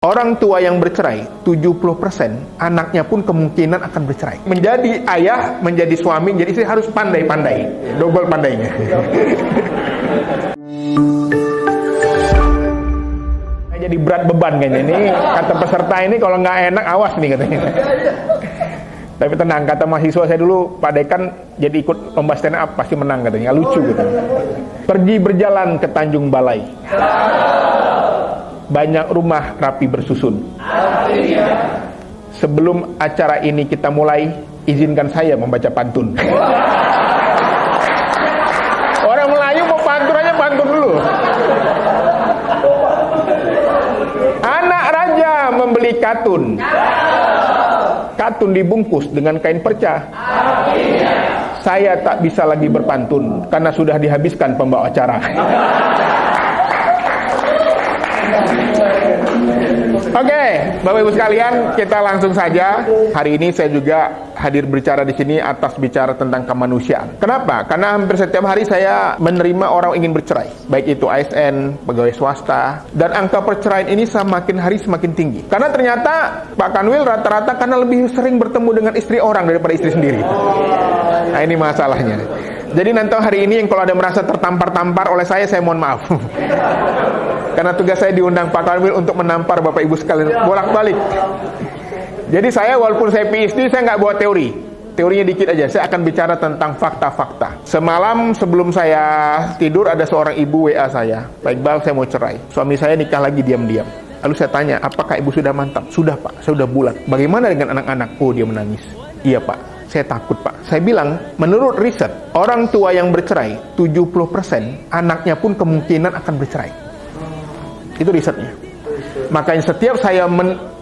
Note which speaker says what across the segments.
Speaker 1: Orang tua yang bercerai, 70% anaknya pun kemungkinan akan bercerai. Menjadi ayah, menjadi suami, menjadi istri harus pandai-pandai. Double pandainya. Jadi berat beban kayaknya. Ini kata peserta ini kalau nggak enak, awas nih katanya. Tapi tenang, kata mahasiswa saya dulu, Pak Dekan jadi ikut lomba stand up, pasti menang katanya. Lucu gitu. Pergi berjalan ke Tanjung Balai. Banyak rumah rapi bersusun. Sebelum acara ini kita mulai, izinkan saya membaca pantun. Orang Melayu mau pantun aja pantun dulu. Anak raja membeli katun. Katun dibungkus dengan kain perca. Saya tak bisa lagi berpantun karena sudah dihabiskan pembawa acara. Oke, Bapak Ibu sekalian, kita langsung saja. Hari ini saya juga hadir bicara di sini atas bicara tentang kemanusiaan. Kenapa? Karena hampir setiap hari saya menerima orang ingin bercerai, baik itu ASN, pegawai swasta, dan angka perceraian ini semakin hari semakin tinggi. Karena ternyata Pak Kanwil rata-rata karena lebih sering bertemu dengan istri orang daripada istri sendiri. Nah, ini masalahnya. Jadi nanti hari ini yang kalau ada merasa tertampar-tampar oleh saya mohon maaf. Karena tugas saya diundang Pak Kanwil untuk menampar Bapak Ibu sekalian bolak-balik. Jadi saya walaupun saya PhD, saya nggak bawa teori. Teorinya dikit aja, saya akan bicara tentang fakta-fakta. Semalam sebelum saya tidur ada seorang ibu WA saya, Pak Iqbal, saya mau cerai. Suami saya nikah lagi diam-diam. Lalu saya tanya, apakah ibu sudah mantap? Sudah Pak, saya sudah bulat. Bagaimana dengan anak-anak? Oh, dia menangis. Iya Pak, saya takut Pak. Saya bilang, menurut riset, orang tua yang bercerai, 70% anaknya pun kemungkinan akan bercerai. Itu risetnya. Makanya setiap saya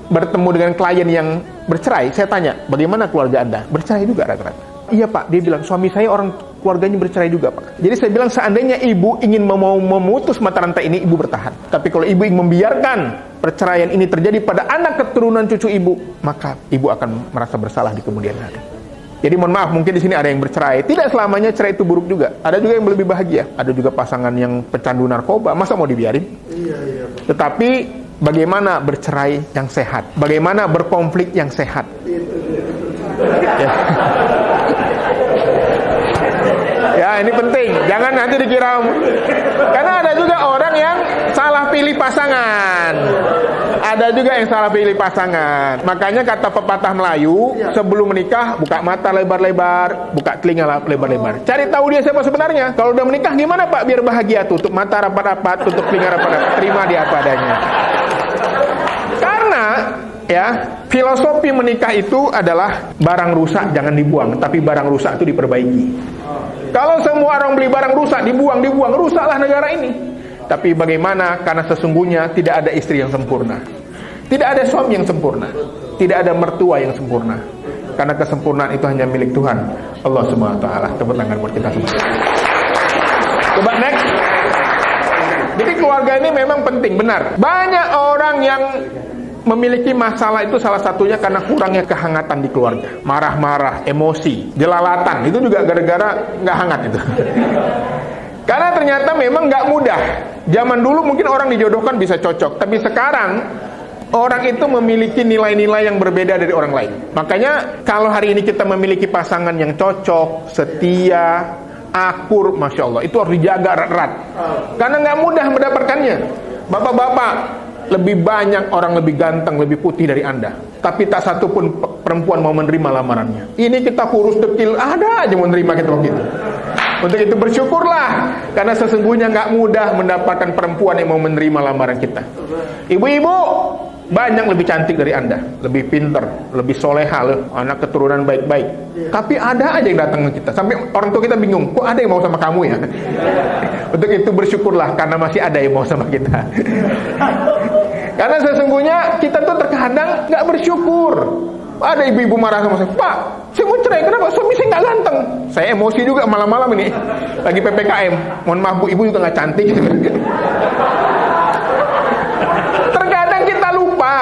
Speaker 1: bertemu dengan klien yang bercerai, saya tanya, bagaimana keluarga Anda? Bercerai juga rata-rata. Iya Pak, dia bilang, suami saya orang keluarganya bercerai juga Pak. Jadi saya bilang, seandainya ibu ingin mau memutus mata rantai ini, ibu bertahan. Tapi kalau ibu ingin membiarkan perceraian ini terjadi pada anak keturunan cucu ibu, maka ibu akan merasa bersalah di kemudian hari. Jadi mohon maaf, mungkin di sini ada yang bercerai. Tidak selamanya cerai itu buruk juga. Ada juga yang lebih bahagia. Ada juga pasangan yang pecandu narkoba. Masa mau dibiarin? Iya. Tetapi bagaimana bercerai yang sehat? Bagaimana berkonflik yang sehat? Ya. Ya, ini penting. Jangan nanti dikira. Karena ada juga orang yang salah pilih pasangan. Ada juga yang salah pilih pasangan. Makanya kata pepatah Melayu, sebelum menikah buka mata lebar-lebar, buka telinga lebar-lebar. Cari tahu dia siapa sebenarnya. Kalau udah menikah gimana Pak biar bahagia? Tutup mata rapat-rapat, tutup telinga rapat-rapat, terima dia apa adanya. Karena ya, filosofi menikah itu adalah barang rusak jangan dibuang, tapi barang rusak itu diperbaiki. Kalau semua orang beli barang rusak dibuang, rusaklah negara ini. Tapi bagaimana? Karena sesungguhnya tidak ada istri yang sempurna, tidak ada suami yang sempurna, tidak ada mertua yang sempurna. Karena kesempurnaan itu hanya milik Tuhan Allah Subhanahu wa taala. Tepuk tangan buat kita semua. Coba next. Jadi keluarga ini memang penting, benar. Banyak orang yang memiliki masalah itu salah satunya karena kurangnya kehangatan di keluarga. Marah-marah, emosi, jelalatan, itu juga gara-gara nggak hangat itu. Karena ternyata memang nggak mudah. Zaman dulu mungkin orang dijodohkan bisa cocok, tapi sekarang orang itu memiliki nilai-nilai yang berbeda dari orang lain. Makanya kalau hari ini kita memiliki pasangan yang cocok, setia, akur, Masya Allah, itu harus dijaga erat-erat. Karena nggak mudah mendapatkannya. Bapak-bapak, lebih banyak orang lebih ganteng, lebih putih dari Anda, tapi tak satu pun perempuan mau menerima lamarannya. Ini kita kurus dekil, ada aja mau menerima kita begitu. Untuk itu bersyukurlah, karena sesungguhnya nggak mudah mendapatkan perempuan yang mau menerima lamaran kita. Ibu-ibu, banyak lebih cantik dari Anda, lebih pinter, lebih soleha, anak keturunan baik-baik. Tapi ada aja yang datang ke kita, sampai orang tua kita bingung, kok ada yang mau sama kamu ya? Untuk itu bersyukurlah, karena masih ada yang mau sama kita. Karena sesungguhnya kita tuh terkadang nggak bersyukur. Ada ibu-ibu marah sama saya, Pak, saya mau cerai, kenapa? Suami saya nggak ganteng. Saya emosi juga malam-malam ini, lagi PPKM. Mohon maaf Bu, ibu juga nggak cantik. Terkadang kita lupa.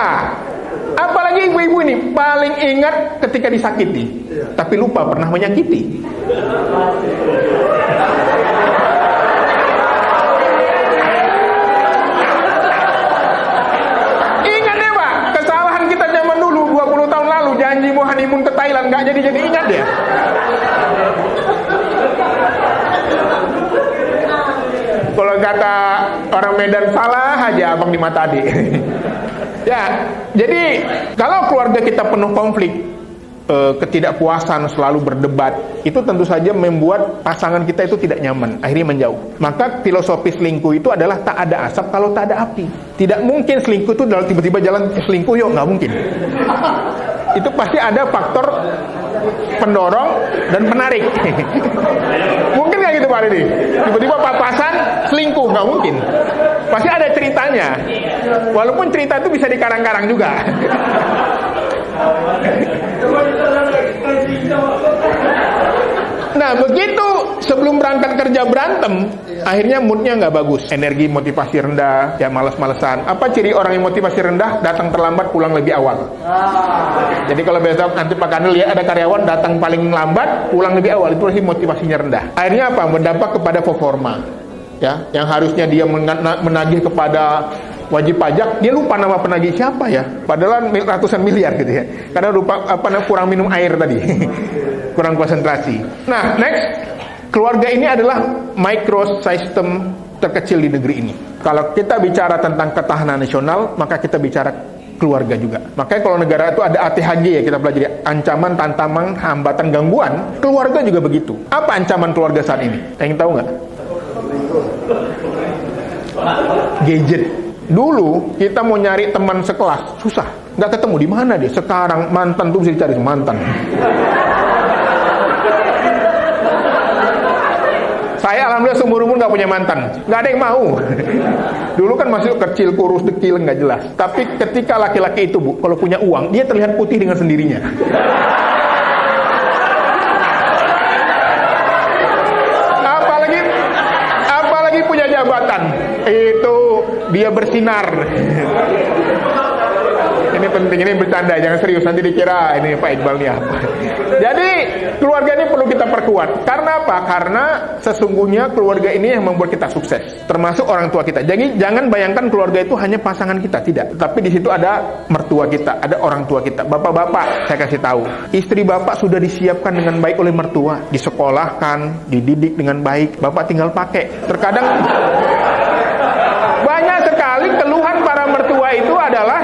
Speaker 1: Apalagi ibu-ibu ini paling ingat ketika disakiti, tapi lupa pernah menyakiti. Ingat jadi ingat ya. Kalau kata orang Medan, salah aja abang di mata adik. Ya, jadi kalau keluarga kita penuh konflik, ketidakpuasan, selalu berdebat, itu tentu saja membuat pasangan kita itu tidak nyaman, akhirnya menjauh. Maka filosofi selingkuh itu adalah tak ada asap kalau tak ada api. Tidak mungkin selingkuh itu tiba-tiba jalan selingkuh yuk, nggak mungkin. Itu pasti ada faktor pendorong dan penarik. Mungkin nggak gitu Pak Ridi? Tiba-tiba papasan selingkuh, nggak mungkin. Pasti ada ceritanya. Walaupun cerita itu bisa dikarang-karang juga. Nah begitu sebelum berangkat kerja berantem, akhirnya moodnya nggak bagus, energi motivasi rendah, ya malas-malesan. Apa ciri orang yang motivasi rendah? Datang terlambat, pulang lebih awal. Jadi kalau besok nanti Pak Kanil ya ada karyawan datang paling lambat, pulang lebih awal, itu pasti motivasinya rendah. Akhirnya apa? Berdampak kepada performa. Ya, yang harusnya dia menagih kepada wajib pajak, dia lupa nama penagih siapa ya, padahal ratusan miliar gitu ya, karena lupa kurang minum air tadi. Kurang konsentrasi. Nah, next, keluarga ini adalah microsystem terkecil di negeri ini. Kalau kita bicara tentang ketahanan nasional, maka kita bicara keluarga juga. Makanya kalau negara itu ada ATHG ya, kita pelajari ancaman, tantangan, hambatan, gangguan. Keluarga juga begitu. Apa ancaman keluarga saat ini? Yang tahu nggak? Gadget. Dulu kita mau nyari teman sekelas susah, nggak ketemu, di mana dia. Sekarang mantan tuh bisa dicari, mantan. Saya alhamdulillah seumur umur nggak punya mantan, nggak ada yang mau. Dulu kan masih kecil, kurus, dekil, nggak jelas. Tapi ketika laki-laki itu Bu, kalau punya uang, dia terlihat putih dengan sendirinya. Apalagi punya jabatan, itu dia bersinar. Ini penting, ini bercanda, jangan serius, nanti dikira ini Pak Iqbal nih apa. Jadi keluarga ini perlu kita perkuat. Karena apa? Karena sesungguhnya keluarga ini yang membuat kita sukses, termasuk orang tua kita. Jadi jangan bayangkan keluarga itu hanya pasangan kita, tidak. Tapi di situ ada mertua kita, ada orang tua kita. Bapak-bapak, saya kasih tahu, istri bapak sudah disiapkan dengan baik oleh mertua, disekolahkan, dididik dengan baik. Bapak tinggal pakai. Terkadang banyak sekali keluhan para mertua itu adalah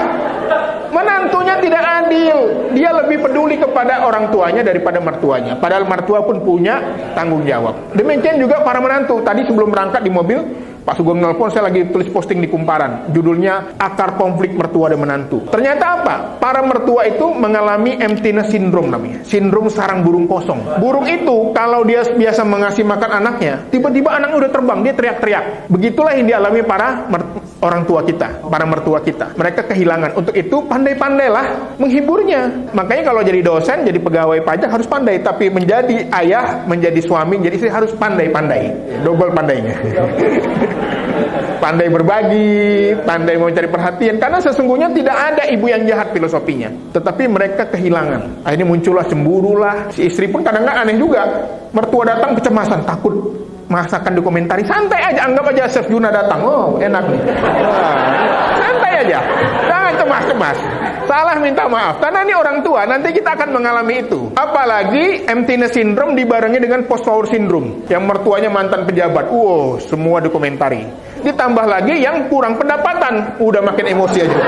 Speaker 1: menantunya tidak adil. Dia lebih peduli kepada orang tuanya daripada mertuanya. Padahal mertua pun punya tanggung jawab. Demikian juga para menantu. Tadi sebelum berangkat di mobil, Pak Sugeng nelpon, saya lagi tulis posting di Kumparan. Judulnya Akar Konflik Mertua dan Menantu. Ternyata apa? Para mertua itu mengalami emptiness syndrome namanya. Sindrom sarang burung kosong. Burung itu kalau dia biasa mengasih makan anaknya, tiba-tiba anaknya udah terbang, dia teriak-teriak. Begitulah yang dialami para orang tua kita, para mertua kita. Mereka kehilangan. Untuk itu pandai-pandailah menghiburnya. Makanya kalau jadi dosen, jadi pegawai pajak harus pandai. Tapi menjadi ayah, menjadi suami, menjadi istri harus pandai-pandai. Double pandainya. Pandai berbagi, pandai mencari perhatian. Karena sesungguhnya tidak ada ibu yang jahat filosofinya, tetapi mereka kehilangan. Akhirnya muncullah cemburu lah. Si istri pun kadang-kadang aneh juga. Mertua datang kecemasan, takut masakan dikomentari. Santai aja, anggap aja Chef Juna datang. Oh enak nih. Santai aja, jangan cemas-cemas. Salah minta maaf. Karena ini orang tua, nanti kita akan mengalami itu. Apalagi emptiness syndrome dibarengi dengan post power syndrome, yang mertuanya mantan pejabat. Semua dikomentari. Ditambah lagi yang kurang pendapatan, udah makin emosi aja.